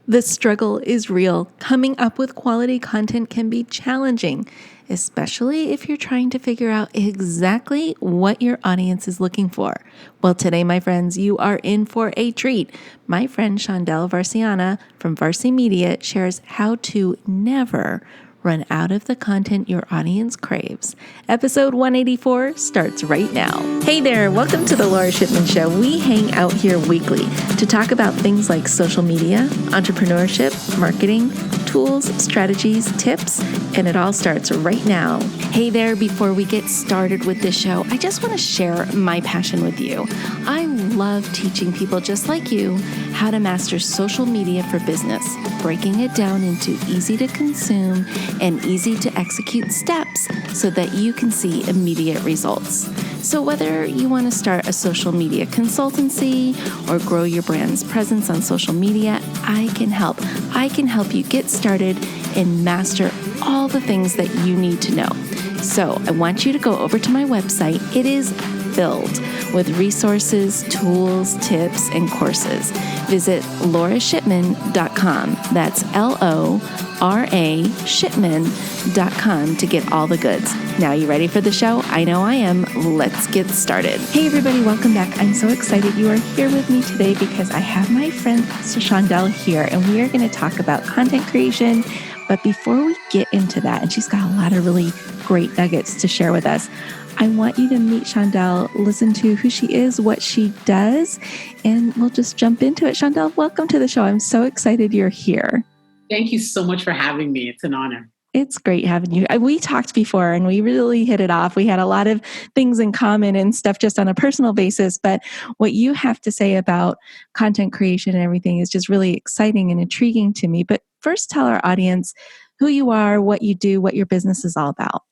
The struggle is real. Coming up with quality content can be challenging, especially if you're trying to figure out exactly what your audience is looking for. Well, today, my friends, you are in for a treat. My friend Shondell Varcianna from Varci Media shares how to never run out of the content your audience craves. Episode 184 starts right now. Hey there, welcome to the Laura Shipman Show. We hang out here weekly to talk about things like social media, entrepreneurship, marketing, tools, strategies, tips, and it all starts right now. Hey there, before we get started with this show, I just want to share my passion with you. I love teaching people just like you how to master social media for business, breaking it down into easy to consume and easy to execute steps so that you can see immediate results. So whether you want to start a social media consultancy or grow your brand's presence on social media, I can help. I can help you get started and master all the things that you need to know. So I want you to go over to my website. It is filled with resources, tools, tips, and courses. Visit laurashipman.com. That's LORA shipman.com to get all the goods. Now, you ready for the show? I know I am. Let's get started. Hey, everybody. Welcome back. I'm so excited you are here with me today because I have my friend Shondell here, and we are going to talk about content creation. But before we get into that, and she's got a lot of really great nuggets to share with us, I want you to meet Shondell, listen to who she is, what she does, and we'll just jump into it. Shondell, welcome to the show. I'm so excited you're here. Thank you so much for having me. It's an honor. It's great having you. We talked before and we really hit it off. We had a lot of things in common and stuff just on a personal basis, but what you have to say about content creation and everything is just really exciting and intriguing to me. But first, tell our audience who you are, what you do, what your business is all about.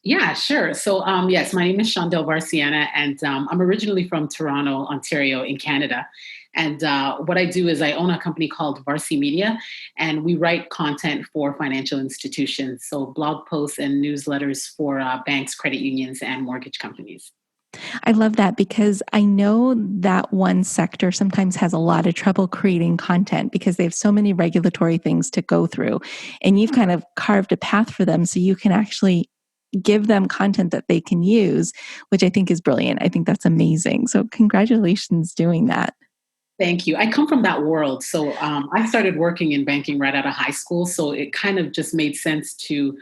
Yeah, sure. So, yes, my name is Shondell Varcianna, and I'm originally from Toronto, Ontario, in Canada. And what I do is I own a company called Varci Media, and we write content for financial institutions, so blog posts and newsletters for banks, credit unions, and mortgage companies. I love that because I know that one sector sometimes has a lot of trouble creating content because they have so many regulatory things to go through. And you've kind of carved a path for them so you can actually give them content that they can use, which I think is brilliant. I think that's amazing. So congratulations doing that. Thank you. I come from that world. So I started working in banking right out of high school. So it kind of just made sense to,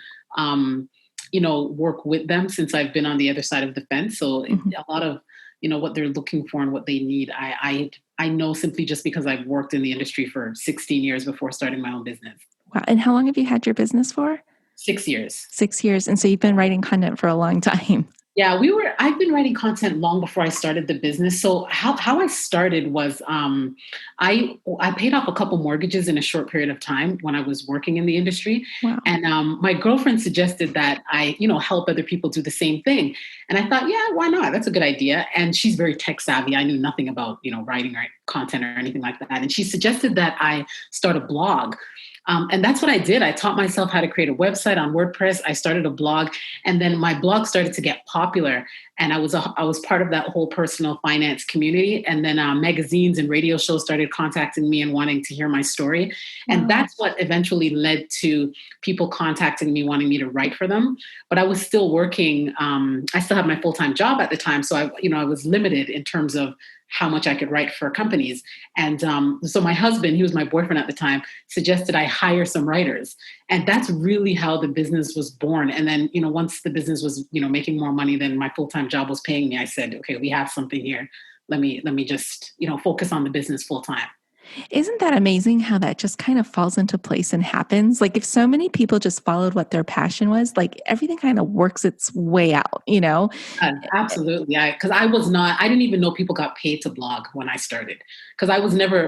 work with them since I've been on the other side of the fence. So a lot of, what they're looking for and what they need, I know simply just because I've worked in the industry for 16 years before starting my own business. Wow. And how long have you had your business for? 6 years. 6 years. And so you've been writing content for a long time. Yeah, I've been writing content long before I started the business. So how I started was I paid off a couple mortgages in a short period of time when I was working in the industry. Wow. And my girlfriend suggested that I, help other people do the same thing. And I thought, yeah, why not? That's a good idea. And she's very tech savvy. I knew nothing about, writing or content or anything like that. And she suggested that I start a blog. And that's what I did. I taught myself how to create a website on WordPress. I started a blog, and then my blog started to get popular. And I was part of that whole personal finance community. And then magazines and radio shows started contacting me and wanting to hear my story. And that's what eventually led to people contacting me, wanting me to write for them. But I was still working. I still had my full-time job at the time. So I was limited in terms of how much I could write for companies. And so my husband, he was my boyfriend at the time, suggested I hire some writers. And that's really how the business was born. And then, once the business was, making more money than my full-time job was paying me, I said, okay, we have something here. Let me just, focus on the business full time. Isn't that amazing how that just kind of falls into place and happens? Like if so many people just followed what their passion was, like everything kind of works its way out, Absolutely. I didn't even know people got paid to blog when I started because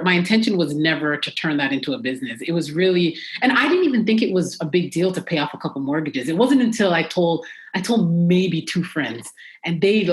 my intention was never to turn that into a business. It was really, and I didn't even think it was a big deal to pay off a couple mortgages. It wasn't until I told maybe two friends and they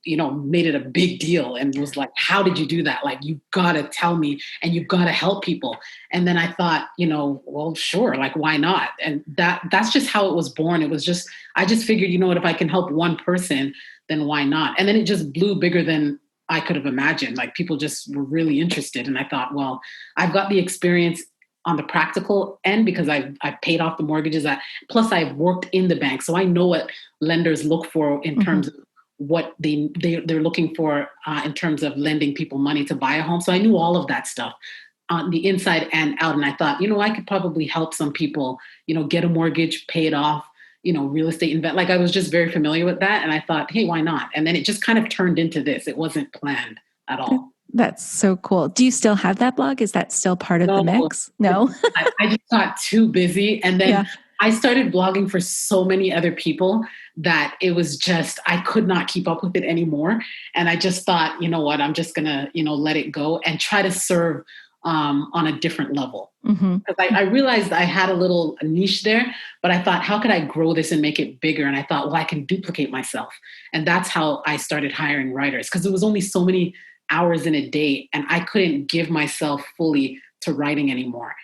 made it a big deal and was like, how did you do that? Like, you gotta tell me and you gotta help people. And then I thought, well, sure, like, why not? And that's just how it was born. It was just, I just figured, what, if I can help one person, then why not? And then it just blew bigger than I could have imagined. Like, people just were really interested. And I thought, well, I've got the experience on the practical end because I've paid off the mortgages. Plus, I've worked in the bank, so I know what lenders look for in terms of what they're looking for in terms of lending people money to buy a home. So I knew all of that stuff on the inside and out. And I thought, I could probably help some people, get a mortgage, pay it off, real estate invest. Like I was just very familiar with that. And I thought, hey, why not? And then it just kind of turned into this. It wasn't planned at all. That's so cool. Do you still have that blog? Is that still part of the mix? No. I just got too busy. And then I started blogging for so many other people that it was just, I could not keep up with it anymore. And I just thought, you know what, I'm just going to, let it go and try to serve on a different level. Because I realized I had a little niche there, but I thought, how could I grow this and make it bigger? And I thought, well, I can duplicate myself. And that's how I started hiring writers, because there was only so many hours in a day and I couldn't give myself fully to writing anymore.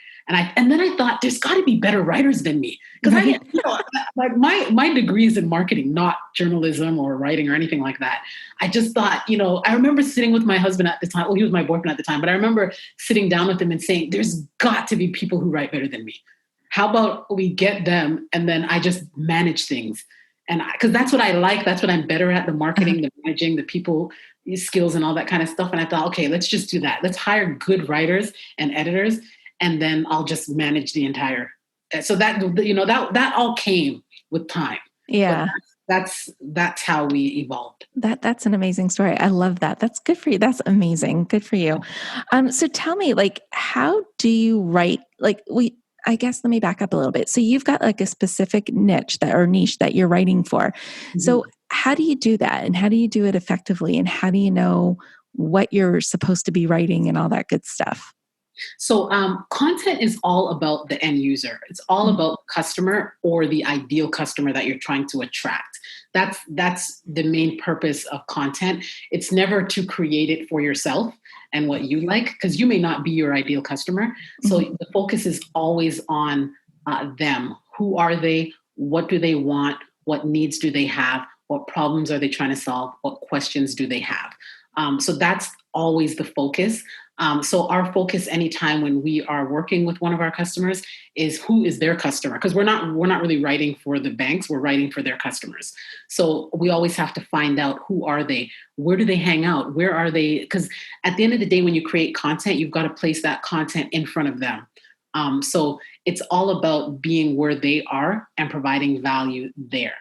And then I thought, there's got to be better writers than me, because like my degree is in marketing, not journalism or writing or anything like that. I just thought, I remember sitting with my husband at the time. Well, he was my boyfriend at the time, but I remember sitting down with him and saying, there's got to be people who write better than me. How about we get them and then I just manage things? And because that's what I like, that's what I'm better at, the marketing, the managing, the people skills and all that kind of stuff. And I thought, okay, let's just do that. Let's hire good writers and editors, and then I'll just manage the entire. So that, that all came with time. Yeah. But that's how we evolved. That's an amazing story. I love that. That's good for you. That's amazing. Good for you. So tell me, how do you write? I guess let me back up a little bit. So you've got a specific niche that you're writing for. So how do you do that? And how do you do it effectively? And how do you know what you're supposed to be writing and all that good stuff? So content is all about the end user. It's all about the customer or the ideal customer that you're trying to attract. That's the main purpose of content. It's never to create it for yourself and what you like, because you may not be your ideal customer. So the focus is always on them. Who are they? What do they want? What needs do they have? What problems are they trying to solve? What questions do they have? So that's always the focus. So our focus anytime when we are working with one of our customers is who is their customer, because we're not really writing for the banks, we're writing for their customers. So we always have to find out, who are they? Where do they hang out? Where are they? Because at the end of the day, when you create content, you've got to place that content in front of them. So it's all about being where they are and providing value there.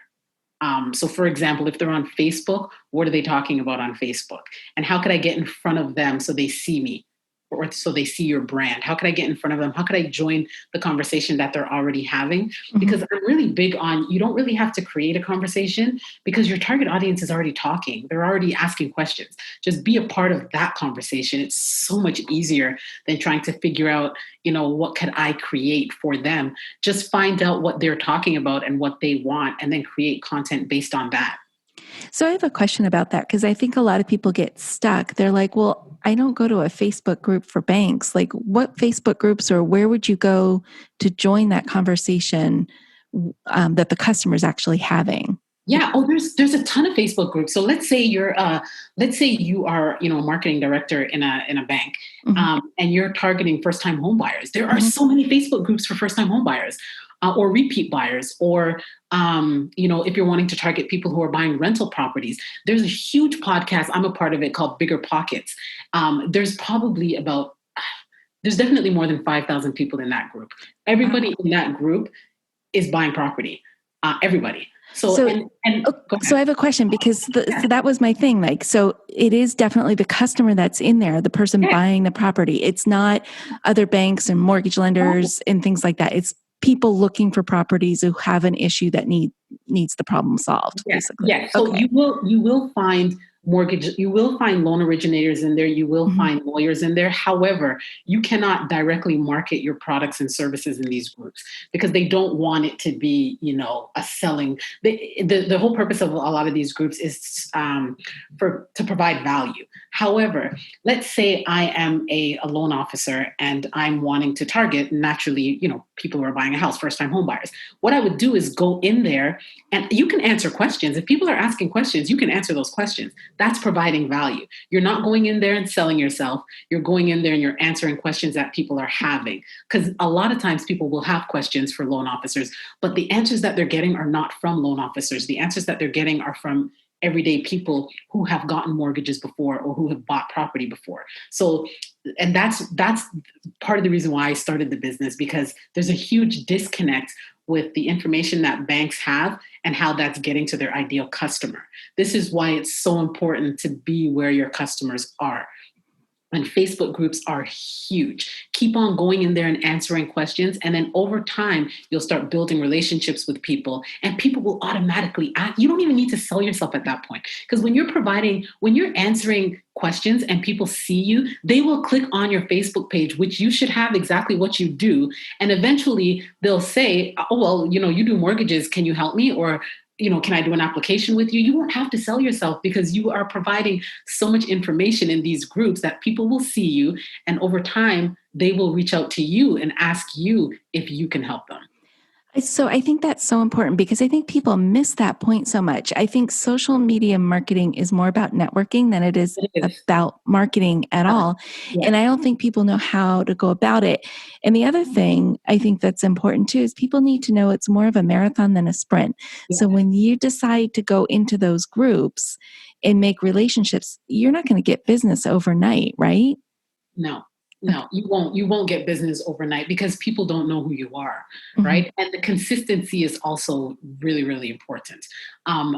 So for example, if they're on Facebook, what are they talking about on Facebook? And how could I get in front of them so they see me? Or so they see your brand? How could I get in front of them? How could I join the conversation that they're already having? Because I'm really big on, you don't really have to create a conversation because your target audience is already talking. They're already asking questions. Just be a part of that conversation. It's so much easier than trying to figure out, what could I create for them? Just find out what they're talking about and what they want, and then create content based on that. So I have a question about that, because I think a lot of people get stuck. They're like, well, I don't go to a Facebook group for banks. Like, what Facebook groups, or where would you go to join that conversation that the customer is actually having? Yeah. Oh, there's a ton of Facebook groups. So let's say you are, a marketing director in a bank, and you're targeting first time home buyers. There are so many Facebook groups for first time home buyers. Or repeat buyers, or, if you're wanting to target people who are buying rental properties. There's a huge podcast, I'm a part of it, called Bigger Pockets. There's definitely more than 5,000 people in that group. Everybody in that group is buying property. Everybody. So I have a question, because so that was my thing. So it is definitely the customer that's in there, the person buying the property. It's not other banks and mortgage lenders and things like that. It's people looking for properties who have an issue that needs the problem solved, basically. Yeah. So you will find you will find loan originators in there. You will find lawyers in there. However, you cannot directly market your products and services in these groups because they don't want it to be, a selling. The whole purpose of a lot of these groups is to provide value. However, let's say I am a loan officer and I'm wanting to target naturally, people who are buying a house, first-time home buyers. What I would do is go in there, and you can answer questions. If people are asking questions, you can answer those questions. That's providing value. You're not going in there and selling yourself. You're going in there and you're answering questions that people are having. Because a lot of times people will have questions for loan officers, but the answers that they're getting are not from loan officers. The answers that they're getting are from everyday people who have gotten mortgages before or who have bought property before. So, and that's part of the reason why I started the business, because there's a huge disconnect with the information that banks have and how that's getting to their ideal customer. This is why it's so important to be where your customers are. And Facebook groups are huge. Keep on going in there and answering questions. And then over time, you'll start building relationships with people, and people will automatically ask. You don't even need to sell yourself at that point. Because when you're answering questions and people see you, they will click on your Facebook page, which you should have exactly what you do. And eventually they'll say, oh, well, you do mortgages. Can you help me? Or can I do an application with you? You won't have to sell yourself because you are providing so much information in these groups that people will see you. And over time, they will reach out to you and ask you if you can help them. So I think that's so important because I think people miss that point so much. I think social media marketing is more about networking than it is It is. about marketing at all. Yes. And I don't think people know how to go about it. And the other thing I think that's important too is people need to know it's more of a marathon than a sprint. Yes. So when you decide to go into those groups and make relationships, you're not going to get business overnight, right? No, you won't get business overnight because people don't know who you are, right? Mm-hmm. And the consistency is also really, really important.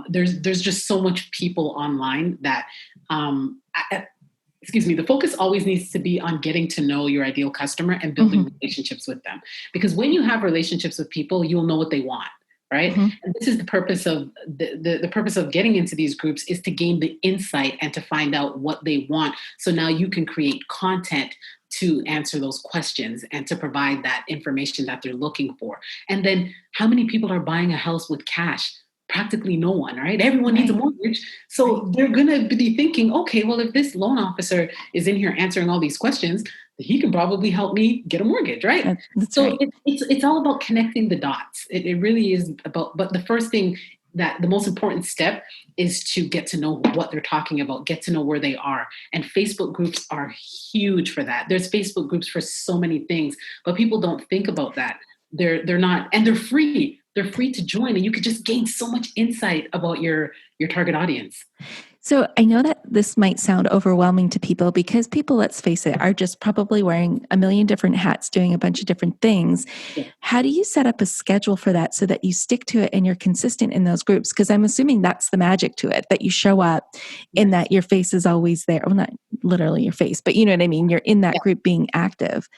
There's just so much people online that, the focus always needs to be on getting to know your ideal customer and building relationships with them. Because when you have relationships with people, you'll know what they want. Right. Mm-hmm. And this is the purpose of the purpose of getting into these groups, is to gain the insight and to find out what they want. So now you can create content to answer those questions and to provide that information that they're looking for. And then how many people are buying a house with cash? Practically no one, right? Everyone needs a mortgage. So they're going to be thinking, okay, well, if this loan officer is in here answering all these questions, he can probably help me get a mortgage, right? So it's all about connecting the dots. It really is about, but the first thing, that the most important step is to get to know what they're talking about, get to know where they are. And Facebook groups are huge for that. There's Facebook groups for so many things, but people don't think about that. They're not, and they're free. They're free to join, and you could just gain so much insight about your target audience. So I know that this might sound overwhelming to people because people, let's face it, are just probably wearing a million different hats, doing a bunch of different things. Yeah. How do you set up a schedule for that so that you stick to it and you're consistent in those groups? Because I'm assuming that's the magic to it, that you show up in that your face is always there. Well, not literally your face, but you know what I mean? You're in that group being active.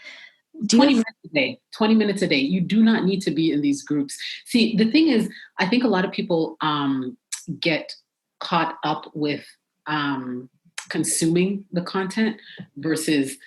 20 minutes a day, 20 minutes a day. You do not need to be in these groups. See, the thing is, I think a lot of people get caught up with consuming the content versus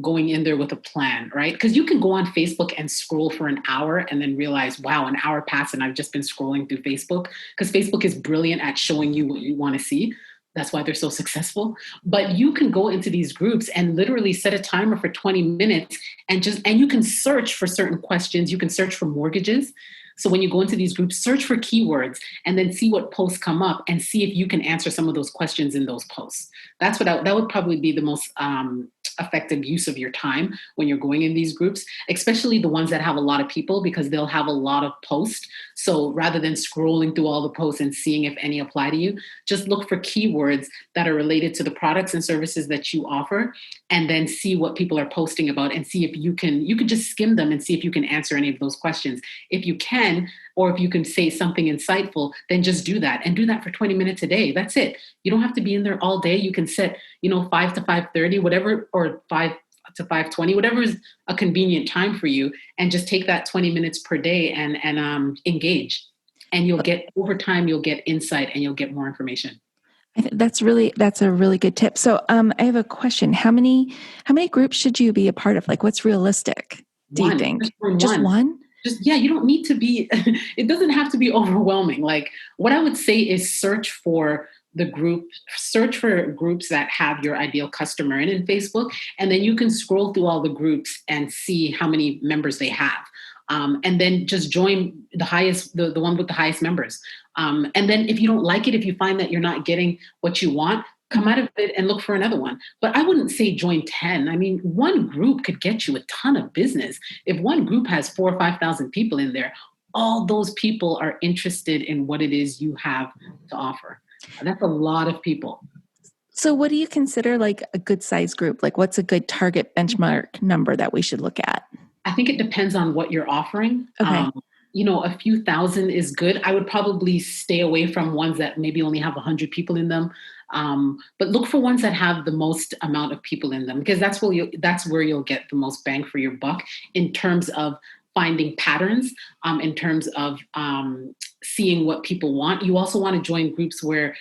going in there with a plan, right? Because you can go on Facebook and scroll for an hour and then realize, wow, an hour passed and I've just been scrolling through Facebook, because Facebook is brilliant at showing you what you want to see. That's why they're so successful. But you can go into these groups and literally set a timer for 20 minutes and you can search for certain questions. You can search for mortgages. So when you go into these groups, search for keywords and then see what posts come up and see if you can answer some of those questions in those posts. That would probably be the most effective use of your time when you're going in these groups, especially the ones that have a lot of people, because they'll have a lot of posts. So rather than scrolling through all the posts and seeing if any apply to you, just look for keywords that are related to the products and services that you offer, and then see what people are posting about and see if you can just skim them and see if you can answer any of those questions. If you can, or if you can say something insightful, then just do that, and do that for 20 minutes a day. That's it. You don't have to be in there all day. You can set, 5 to 5:30, whatever, or 5 to 5:20, whatever is a convenient time for you, and just take that 20 minutes per day and engage. And you'll get, over time, you'll get insight and you'll get more information. That's a really good tip. So I have a question. How many groups should you be a part of? Like, what's realistic, do you think? Just one? You don't need to be, it doesn't have to be overwhelming. Like, what I would say is search for groups that have your ideal customer in Facebook, and then you can scroll through all the groups and see how many members they have. and then just join the one with the highest members. And then if you don't like it, if you find that you're not getting what you want, come out of it and look for another one. But I wouldn't say join 10. I mean, one group could get you a ton of business. If one group has 4,000 or 5,000 people in there, all those people are interested in what it is you have to offer. That's a lot of people. So what do you consider like a good size group? Like what's a good target benchmark number that we should look at? I think it depends on what you're offering. Okay. A few thousand is good. I would probably stay away from ones that maybe only have 100 people in them. But look for ones that have the most amount of people in them, because that's where you'll get the most bang for your buck in terms of finding patterns, in terms of seeing what people want. You also want to join groups where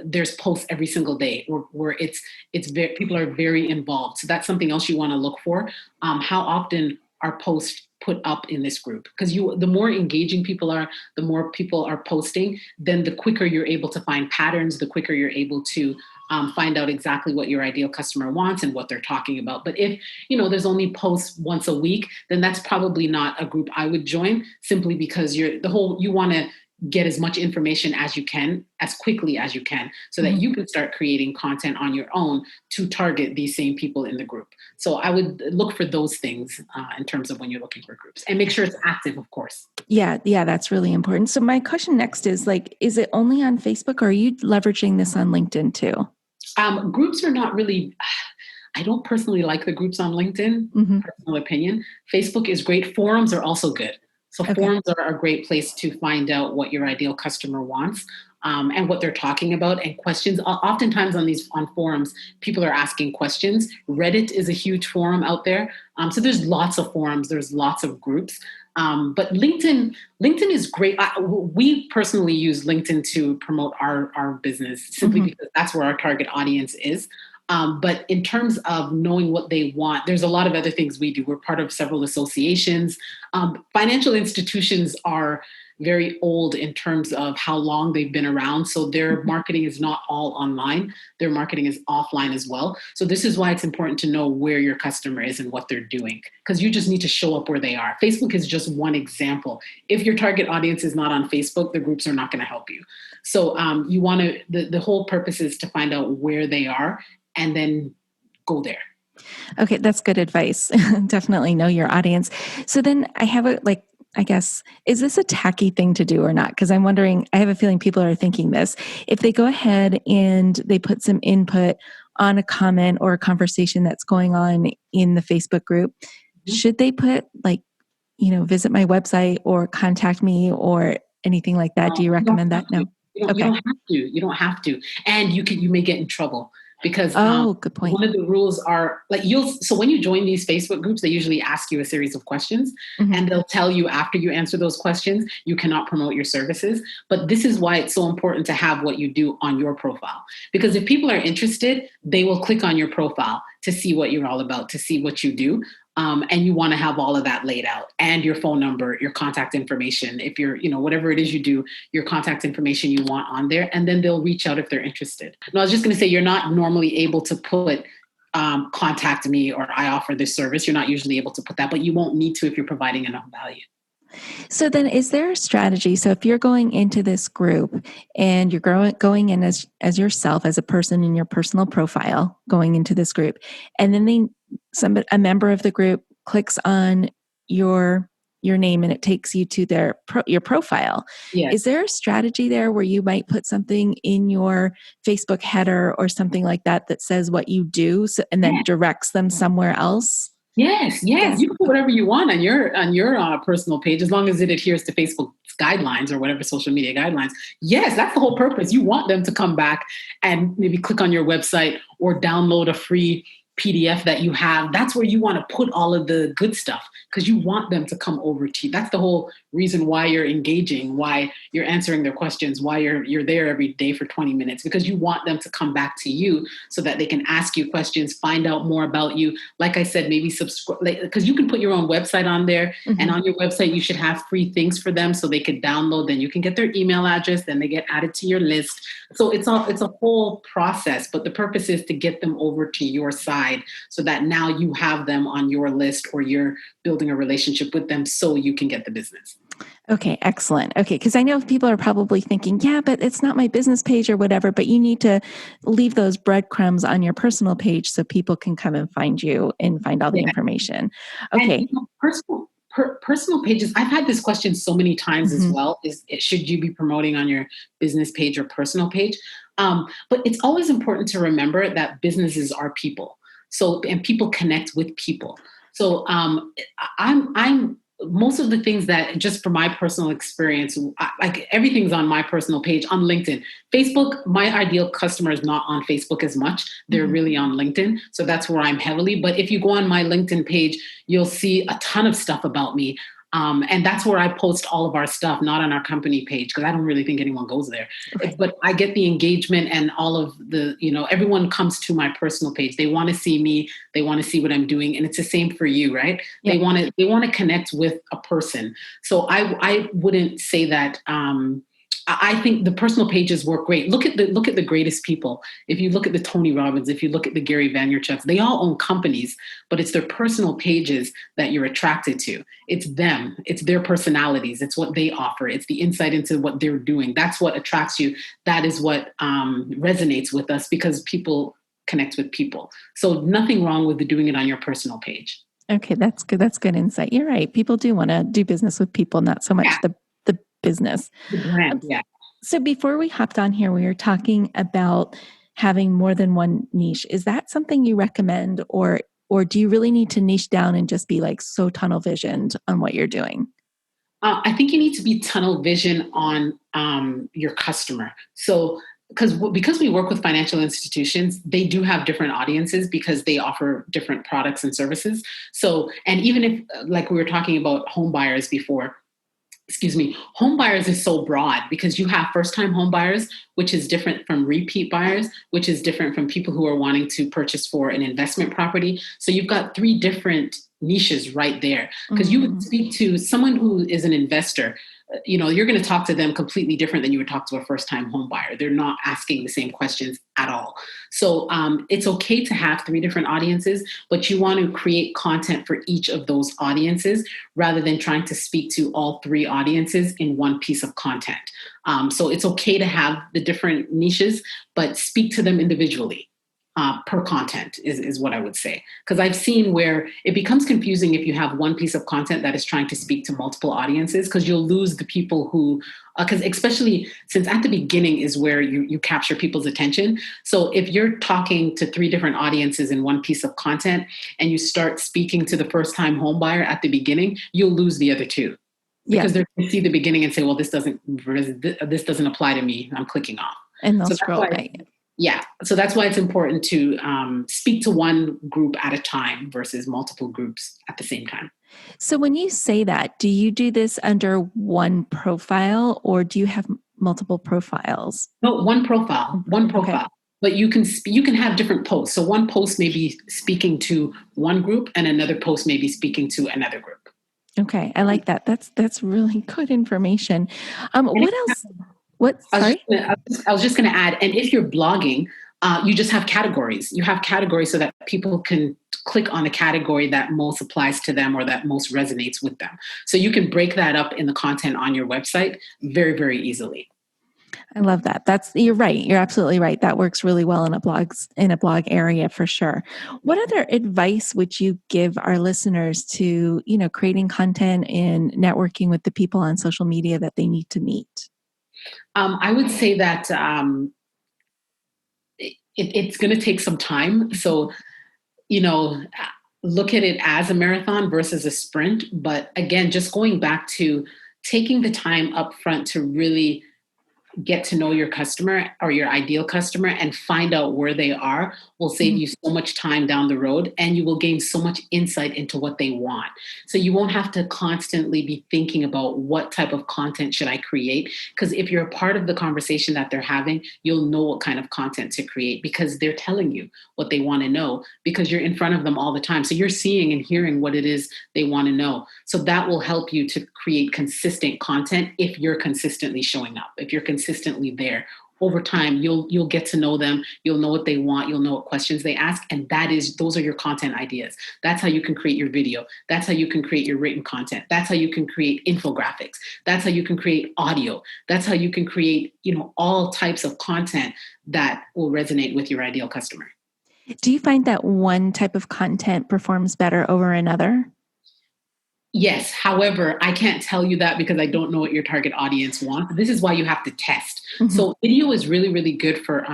there's posts every single day, where people are very involved. So that's something else you want to look for. How often are posts put up in this group? Because the more engaging people are, the more people are posting, then the quicker you're able to find patterns, the quicker you're able to find out exactly what your ideal customer wants and what they're talking about. But if, there's only posts once a week, then that's probably not a group I would join, simply because you want to get as much information as you can, as quickly as you can, so that you can start creating content on your own to target these same people in the group. So I would look for those things in terms of when you're looking for groups, and make sure it's active, of course. Yeah, that's really important. So my question next is is it only on Facebook, or are you leveraging this on LinkedIn too? Groups are not really, I don't personally like the groups on LinkedIn, personal opinion. Facebook is great. Forums are also good. So forums are a great place to find out what your ideal customer wants, and what they're talking about, and questions. Oftentimes on forums, people are asking questions. Reddit is a huge forum out there. So there's lots of forums. There's lots of groups. But LinkedIn is great. We personally use LinkedIn to promote our business, simply because that's where our target audience is. But in terms of knowing what they want, there's a lot of other things we do. We're part of several associations. Financial institutions are very old in terms of how long they've been around. So their marketing is not all online. Their marketing is offline as well. So this is why it's important to know where your customer is and what they're doing, because you just need to show up where they are. Facebook is just one example. If your target audience is not on Facebook, the groups are not going to help you. So you want to, the whole purpose is to find out where they are and then go there. Okay, that's good advice. Definitely know your audience. So then I have I guess, is this a tacky thing to do or not? Because I'm wondering, I have a feeling people are thinking this. If they go ahead and they put some input on a comment or a conversation that's going on in the Facebook group, should they put visit my website or contact me or anything like that? Do you recommend that? No. You don't have to. You don't have to. And you may get in trouble, because good point. One of the rules are so when you join these Facebook groups, they usually ask you a series of questions, and they'll tell you after you answer those questions, you cannot promote your services. But this is why it's so important to have what you do on your profile, because if people are interested, they will click on your profile to see what you're all about, to see what you do. And you want to have all of that laid out, and your phone number, your contact information. If you're, whatever it is you do, your contact information you want on there, and then they'll reach out if they're interested. No, I was just going to say, you're not normally able to put contact me or I offer this service. You're not usually able to put that, but you won't need to if you're providing enough value. So then is there a strategy? So if you're going into this group and you're going in as yourself, as a person in your personal profile, going into this group, and then a member of the group clicks on your name and it takes you to your profile. Yes. Is there a strategy there where you might put something in your Facebook header or something like that says what you do, and then directs them somewhere else? Yes. You can put whatever you want on your personal page, as long as it adheres to Facebook's guidelines or whatever social media guidelines. Yes, that's the whole purpose. You want them to come back and maybe click on your website or download a free PDF that you have. That's where you want to put all of the good stuff, because you want them to come over to you. That's the whole reason why you're engaging, why you're answering their questions, why you're there every day for 20 minutes, because you want them to come back to you so that they can ask you questions, find out more about you. Like I said, maybe subscribe, because you can put your own website on there, and on your website you should have free things for them so they could download. Then you can get their email address, then they get added to your list. So it's a whole process, but the purpose is to get them over to your side side so that now you have them on your list or you're building a relationship with them so you can get the business. Okay, excellent. Okay, because I know people are probably thinking, yeah, but it's not my business page or whatever, but you need to leave those breadcrumbs on your personal page so people can come and find you and find all the Yeah. information. And Okay. personal pages, I've had this question so many times as Mm-hmm. well, should you be promoting on your business page or personal page? But it's always important to remember that businesses are people. So, and people connect with people. So I'm most of the things that, just from my personal experience, like everything's on my personal page on LinkedIn. Facebook, my ideal customer is not on Facebook as much. They're Mm-hmm. really on LinkedIn. So that's where I'm heavily. But if you go on my LinkedIn page, you'll see a ton of stuff about me. And that's where I post all of our stuff, not on our company page, because I don't really think anyone goes there. Right. But I get the engagement and all of the, everyone comes to my personal page. They want to see me. They want to see what I'm doing. And it's the same for you, right? Yep. They want to connect with a person. So I wouldn't say that. I think the personal pages work great. Look at the greatest people. If you look at the Tony Robbins, if you look at the Gary Vaynerchuks, they all own companies, but it's their personal pages that you're attracted to. It's them. It's their personalities. It's what they offer. It's the insight into what they're doing. That's what attracts you. That is what resonates with us, because people connect with people. So nothing wrong with doing it on your personal page. Okay, that's good. That's good insight. You're right. People do want to do business with people, not so much Yeah, the business. the brand. Um, Yeah. so before we hopped on here, we were talking about having more than one niche. Is that something you recommend, or do you really need to niche down and just be like so tunnel visioned on what you're doing? I think you need to be tunnel vision on your customer. So, because we work with financial institutions, they do have different audiences because they offer different products and services. So, and even if, like we were talking about home buyers before, excuse me, home buyers is so broad because you have first time home buyers, which is different from repeat buyers, which is different from people who are wanting to purchase for an investment property. So you've got three different niches right there, because you would speak to someone who is an investor. You're going to talk to them completely different than you would talk to a first time home buyer. They're not asking the same questions at all. So it's okay to have three different audiences, but you want to create content for each of those audiences rather than trying to speak to all three audiences in one piece of content. So it's okay to have the different niches, but speak to them individually. Per content is what I would say. Because I've seen where it becomes confusing if you have one piece of content that is trying to speak to multiple audiences, because you'll lose the people who, because especially since at the beginning is where you capture people's attention. So if you're talking to three different audiences in one piece of content and you start speaking to the first time home buyer at the beginning, you'll lose the other two. Yeah. Because they're going to see the beginning and say, well, this doesn't apply to me. I'm clicking off. And they'll So that's scroll why away. Yeah. So that's why it's important to speak to one group at a time versus multiple groups at the same time. So when you say that, do you do this under one profile, or do you have multiple profiles? No, one profile, one Okay. profile. But you can have different posts. So one post may be speaking to one group and another post may be speaking to another group. Okay. I like that. That's really good information. What else? What? Sorry? I was just going to add, and if you're blogging, you just have categories. You have categories so that people can click on the category that most applies to them or that most resonates with them. So you can break that up in the content on your website very, very easily. I love that. You're right. You're absolutely right. That works really well in a blog area for sure. What other advice would you give our listeners to, creating content and networking with the people on social media that they need to meet? I would say that it's going to take some time. So, look at it as a marathon versus a sprint. But again, just going back to taking the time up front to really get to know your customer or your ideal customer and find out where they are will save you so much time down the road, and you will gain so much insight into what they want. So you won't have to constantly be thinking about what type of content should I create, because if you're a part of the conversation that they're having, you'll know what kind of content to create because they're telling you what they want to know, because you're in front of them all the time. So you're seeing and hearing what it is they want to know. So that will help you to create consistent content if you're consistently showing up, if you're consistently there over time, you'll get to know them. You'll know what they want. You'll know what questions they ask. And those are your content ideas. That's how you can create your video. That's how you can create your written content. That's how you can create infographics. That's how you can create audio. That's how you can create, all types of content that will resonate with your ideal customer. Do you find that one type of content performs better over another? Yes. However, I can't tell you that because I don't know what your target audience wants. This is why you have to test. Mm-hmm. So video is really, really good for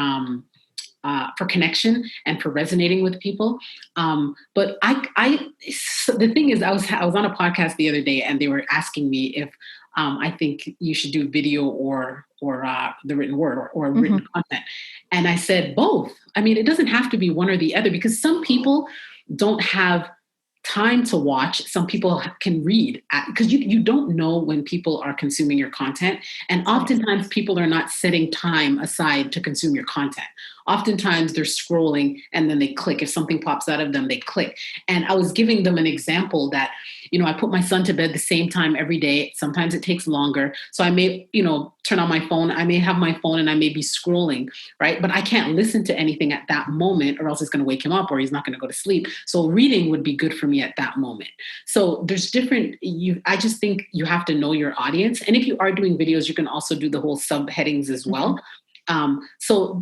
connection and for resonating with people. But the thing is, I was on a podcast the other day, and they were asking me if I think you should do video or the written word or written content, and I said both. I mean, it doesn't have to be one or the other, because some people don't have time to watch. Some people can read, because you don't know when people are consuming your content. And oftentimes people are not setting time aside to consume your content. Oftentimes they're scrolling and then they click. If something pops out of them, they click. And I was giving them an example that, I put my son to bed the same time every day. Sometimes it takes longer. So I may, turn on my phone. I may have my phone and I may be scrolling, right? But I can't listen to anything at that moment, or else it's going to wake him up or he's not going to go to sleep. So reading would be good for me at that moment. So there's I just think you have to know your audience. And if you are doing videos, you can also do the whole subheadings as well. So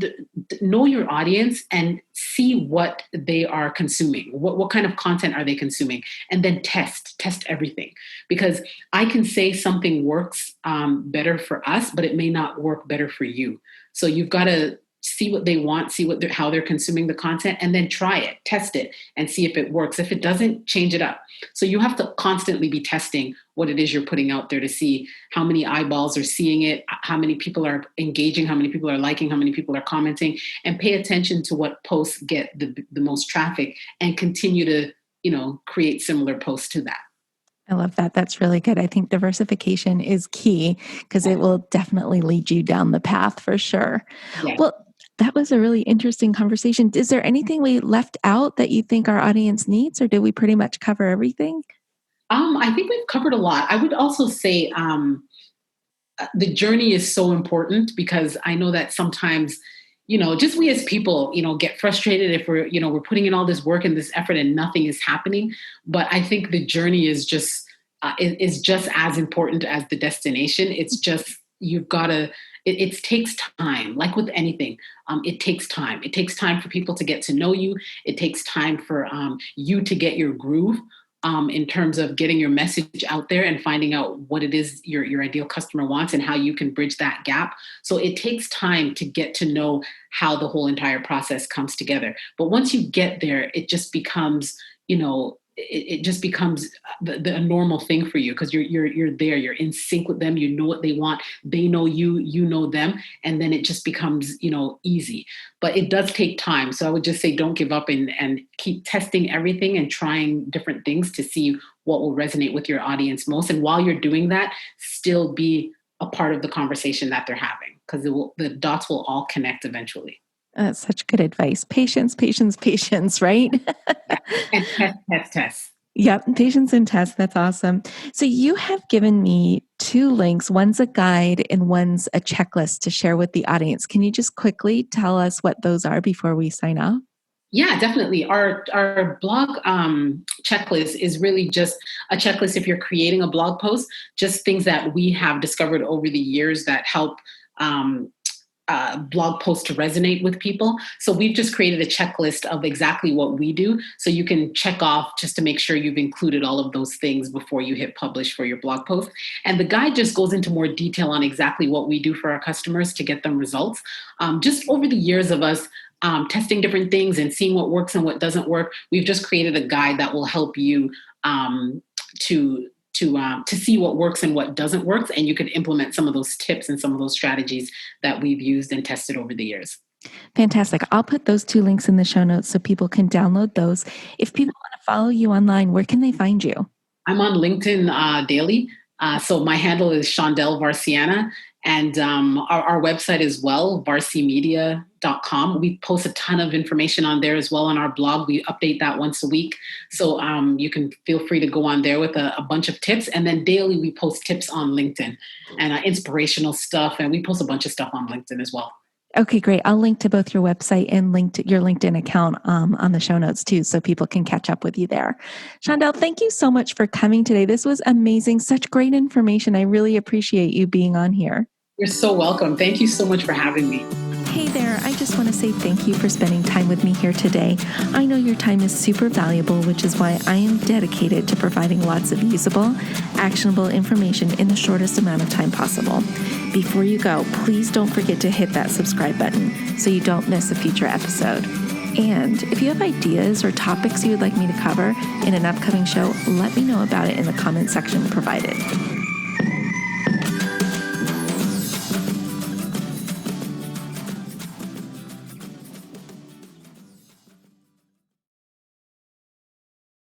know your audience and see what they are consuming. What kind of content are they consuming? And then test everything. Because I can say something works better for us, but it may not work better for you. So you've got to see what they want, see how they're consuming the content, and then try it, test it, and see if it works. If it doesn't, change it up. So you have to constantly be testing what it is you're putting out there to see how many eyeballs are seeing it, how many people are engaging, how many people are liking, how many people are commenting, and pay attention to what posts get the most traffic, and continue to, create similar posts to that. I love that. That's really good. I think diversification is key, because it will definitely lead you down the path for sure. Yeah. Well, that was a really interesting conversation. Is there anything we left out that you think our audience needs, or did we pretty much cover everything? I think we've covered a lot. I would also say the journey is so important, because I know that sometimes, just we as people, get frustrated if we're putting in all this work and this effort and nothing is happening. But I think the journey is just as important as the destination. It's just, you've got to, it takes time. Like with anything, it takes time. It takes time for people to get to know you. It takes time for you to get your groove. In terms of getting your message out there and finding out what it is your ideal customer wants and how you can bridge that gap. So it takes time to get to know how the whole entire process comes together. But once you get there, it just becomes, it just becomes a normal thing for you, because you're there, you're in sync with them, you know what they want, they know you, you know them, and then it just becomes, easy. But it does take time. So I would just say don't give up, and keep testing everything and trying different things to see what will resonate with your audience most. And while you're doing that, still be a part of the conversation that they're having, because the dots will all connect eventually. That's such good advice. Patience, patience, patience, right? And test. Yep, patience and test. That's awesome. So you have given me 2 links. One's a guide and one's a checklist to share with the audience. Can you just quickly tell us what those are before we sign off? Yeah, definitely. Our blog checklist is really just a checklist if you're creating a blog post, just things that we have discovered over the years that help blog posts to resonate with people. So we've just created a checklist of exactly what we do. So you can check off just to make sure you've included all of those things before you hit publish for your blog post. And the guide just goes into more detail on exactly what we do for our customers to get them results. Just over the years of us testing different things and seeing what works and what doesn't work, we've just created a guide that will help you to see what works and what doesn't work, and you can implement some of those tips and some of those strategies that we've used and tested over the years. Fantastic. I'll put those 2 links in the show notes so people can download those. If people want to follow you online, where can they find you? I'm on LinkedIn daily. So my handle is Shondell Varcianna. And our website as well, varcimedia.com. We post a ton of information on there as well on our blog. We update that once a week. So you can feel free to go on there with a bunch of tips. And then daily we post tips on LinkedIn and inspirational stuff. And we post a bunch of stuff on LinkedIn as well. Okay, great. I'll link to both your website and link to your LinkedIn account on the show notes too, so people can catch up with you there. Shondell, thank you so much for coming today. This was amazing. Such great information. I really appreciate you being on here. You're so welcome. Thank you so much for having me. Hey there, I just want to say thank you for spending time with me here today. I know your time is super valuable, which is why I am dedicated to providing lots of usable, actionable information in the shortest amount of time possible. Before you go, please don't forget to hit that subscribe button so you don't miss a future episode. And if you have ideas or topics you would like me to cover in an upcoming show, let me know about it in the comment section provided.